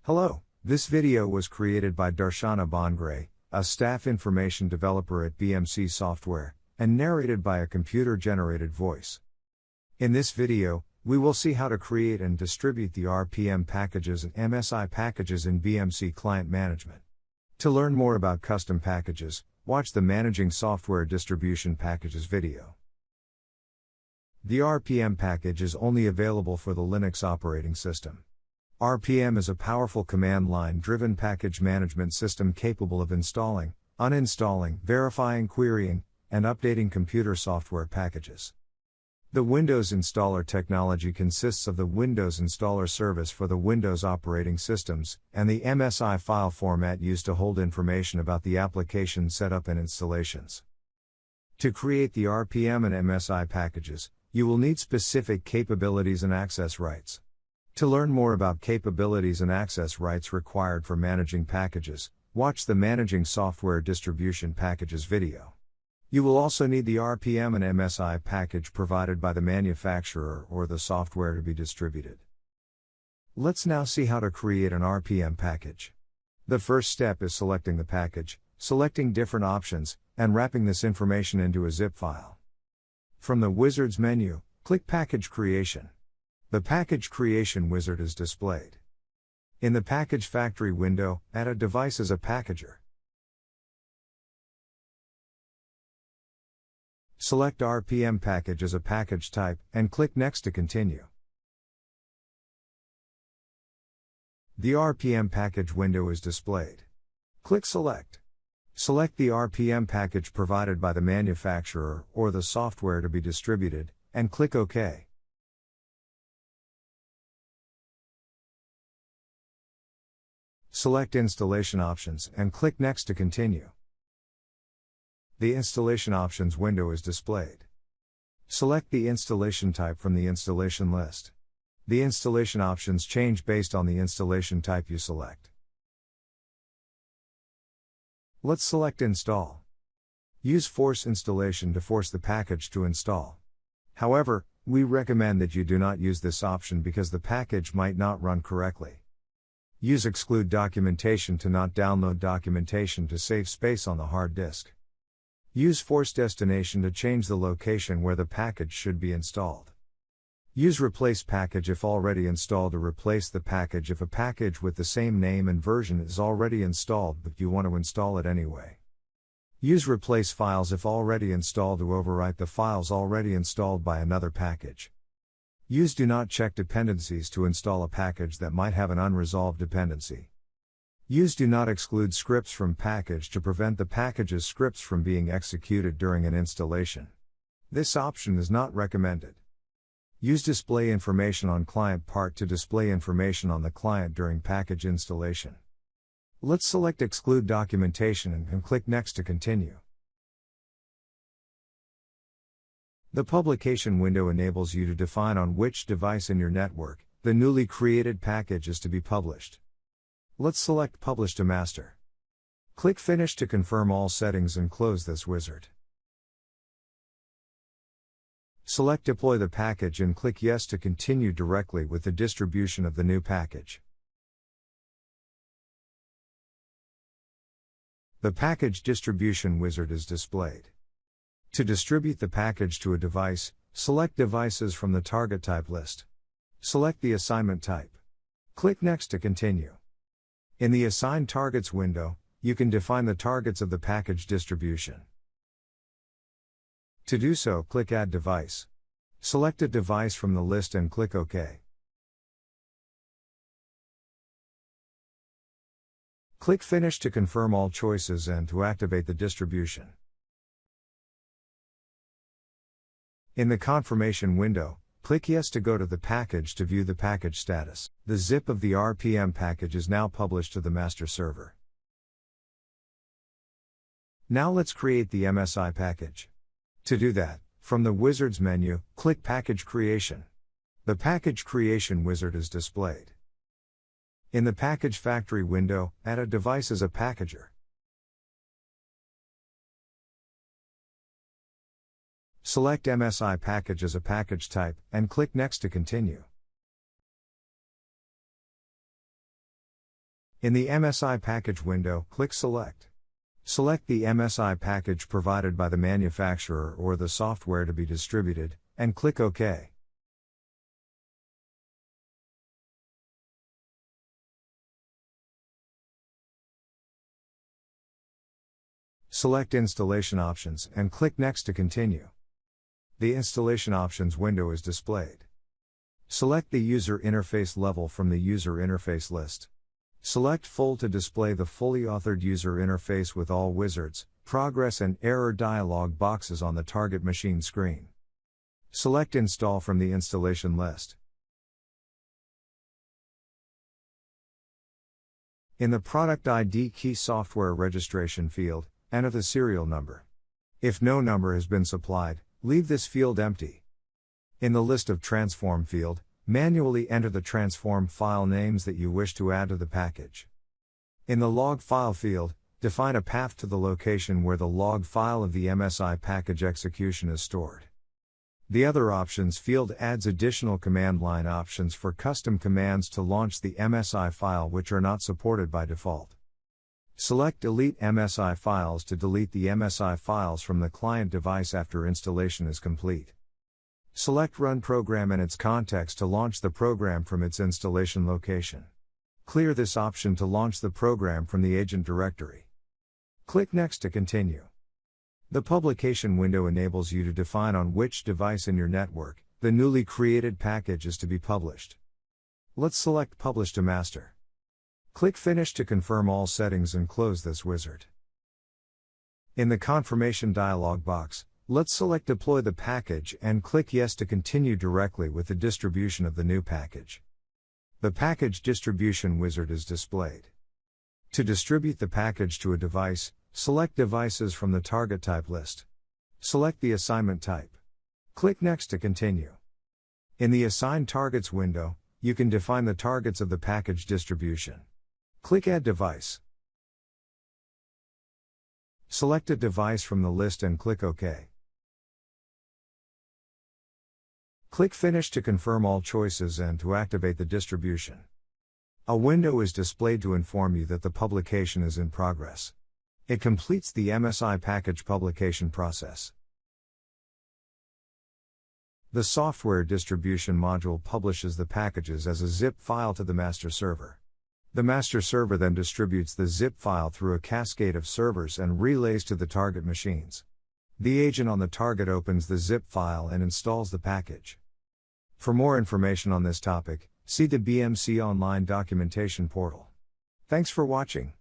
Hello, this video was created by Darshana Bhangare, a staff information developer at BMC Software, and narrated by a computer-generated voice. In this video, we will see how to create and distribute the RPM packages and MSI packages in BMC Client Management. To learn more about custom packages, watch the Managing Software Distribution Packages video. The RPM package is only available for the Linux operating system. RPM is a powerful command line-driven package management system capable of installing, uninstalling, verifying, querying, and updating computer software packages. The Windows installer technology consists of the Windows installer service for the Windows operating systems, and the MSI file format used to hold information about the application setup and installations. To create the RPM and MSI packages, you will need specific capabilities and access rights. To learn more about capabilities and access rights required for managing packages, watch the Managing Software Distribution Packages video. You will also need the RPM and MSI package provided by the manufacturer or the software to be distributed. Let's now see how to create an RPM package. The first step is selecting the package, selecting different options, and wrapping this information into a zip file. From the Wizards menu, click Package Creation. The Package Creation wizard is displayed. In the Package Factory window, add a device as a packager. Select RPM package as a package type, and click Next to continue. The RPM package window is displayed. Click Select. Select the RPM package provided by the manufacturer or the software to be distributed, and click OK. Select Installation Options and click Next to continue. The Installation Options window is displayed. Select the installation type from the installation list. The installation options change based on the installation type you select. Let's select Install. Use Force Installation to force the package to install. However, we recommend that you do not use this option because the package might not run correctly. Use Exclude Documentation to not download documentation to save space on the hard disk. Use Force Destination to change the location where the package should be installed. Use Replace Package if already installed to replace the package if a package with the same name and version is already installed but you want to install it anyway. Use Replace Files if already installed to overwrite the files already installed by another package. Use Do Not Check Dependencies to install a package that might have an unresolved dependency. Use Do Not Exclude Scripts from Package to prevent the package's scripts from being executed during an installation. This option is not recommended. Use Display Information on Client Part to display information on the client during package installation. Let's select Exclude Documentation and click Next to continue. The Publication window enables you to define on which device in your network the newly created package is to be published. Let's select Publish to Master. Click Finish to confirm all settings and close this wizard. Select Deploy the package and click Yes to continue directly with the distribution of the new package. The Package Distribution wizard is displayed. To distribute the package to a device, select Devices from the target type list. Select the assignment type. Click Next to continue. In the Assign Targets window, you can define the targets of the package distribution. To do so, click Add Device. Select a device from the list and click OK. Click Finish to confirm all choices and to activate the distribution. In the Confirmation window, click Yes to go to the package to view the package status. The zip of the RPM package is now published to the master server. Now let's create the MSI package. To do that, from the Wizards menu, click Package Creation. The Package Creation wizard is displayed. In the Package Factory window, add a device as a packager. Select MSI package as a package type, and click Next to continue. In the MSI package window, click Select. Select the MSI package provided by the manufacturer or the software to be distributed, and click OK. Select Installation Options and click Next to continue. The Installation Options window is displayed. Select the user interface level from the user interface list. Select Full to display the fully authored user interface with all wizards, progress and error dialog boxes on the target machine screen. Select Install from the installation list. In the Product ID Key Software Registration field, enter the serial number. If no number has been supplied, leave this field empty. In the List of Transform field, manually enter the transform file names that you wish to add to the package. In the Log File field, define a path to the location where the log file of the MSI package execution is stored. The Other Options field adds additional command line options for custom commands to launch the MSI file which are not supported by default. Select Delete MSI files to delete the MSI files from the client device after installation is complete. Select Run Program and its context to launch the program from its installation location. Clear this option to launch the program from the agent directory. Click Next to continue. The publication window enables you to define on which device in your network the newly created package is to be published. Let's select Publish to Master. Click Finish to confirm all settings and close this wizard. In the confirmation dialog box, let's select Deploy the package and click Yes to continue directly with the distribution of the new package. The package distribution wizard is displayed. To distribute the package to a device, select Devices from the target type list. Select the assignment type. Click Next to continue. In the Assign Targets window, you can define the targets of the package distribution. Click Add Device. Select a device from the list and click OK. Click Finish to confirm all choices and to activate the distribution. A window is displayed to inform you that the publication is in progress. It completes the MSI package publication process. The software distribution module publishes the packages as a zip file to the master server. The master server then distributes the zip file through a cascade of servers and relays to the target machines. The agent on the target opens the zip file and installs the package. For more information on this topic, see the BMC online documentation portal. Thanks for watching.